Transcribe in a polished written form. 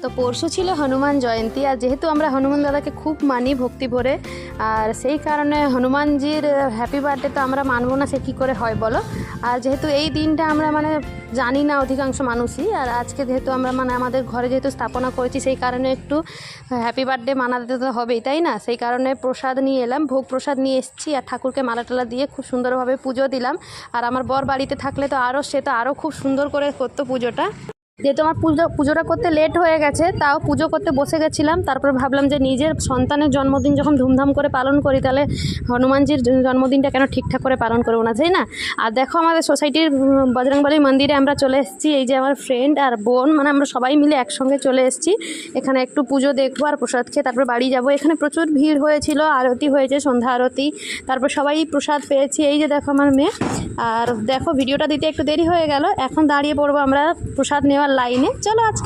তো পরশু ছিল হনুমান জয়ন্তী, আর যেহেতু আমরা হনুমান দাদাকে খুব মানি ভক্তি ভরে, আর সেই কারণে হনুমানজির হ্যাপি বার্থডে তো আমরা মানবো না, সে কী করে হয় বলো। আর যেহেতু এই দিনটা আমরা জানি না অধিকাংশ মানুষই, আর আজকে যেহেতু আমরা আমাদের ঘরে যেহেতু স্থাপনা করেছি, সেই কারণে একটু হ্যাপি বার্থডে মানাতে তো হবেই, তাই না? সেই কারণে প্রসাদ নিয়ে এলাম, ভোগ প্রসাদ নিয়ে এসেছি, আর ঠাকুরকে মালা টালা দিয়ে খুব সুন্দরভাবে পুজো দিলাম। আর আমার বর বাড়িতে থাকলে তো সে তো আরও খুব সুন্দর করে করতো পুজোটা। যেহেতু আমার পুজোটা করতে লেট হয়ে গেছে, তাও পুজো করতে বসে গেছিলাম। তারপর ভাবলাম যে নিজের সন্তানের জন্মদিন যখন ধুমধাম করে পালন করি, তাহলে হনুমানজির জন্মদিনটা কেন ঠিকঠাক করে পালন করবো না, তাই না? আর দেখো আমাদের সোসাইটির বজরংবলী মন্দিরে আমরা চলে এসেছি। এই যে আমার ফ্রেন্ড আর বোন, আমরা সবাই মিলে একসঙ্গে চলে এসেছি। এখানে একটু পুজো দেখবো আর প্রসাদ খেয়ে তারপর বাড়ি যাব। এখানে প্রচুর ভিড় হয়েছিল, আরতি হয়েছে, সন্ধ্যা আরতি, তারপর সবাই প্রসাদ পেয়েছি। এই যে দেখো আমার মেয়ে। আর দেখো ভিডিওটা দিতে একটু দেরি হয়ে গেল, এখন দাঁড়িয়ে পড়বো আমরা প্রসাদ নেওয়ার লাইনে। চলো আজকের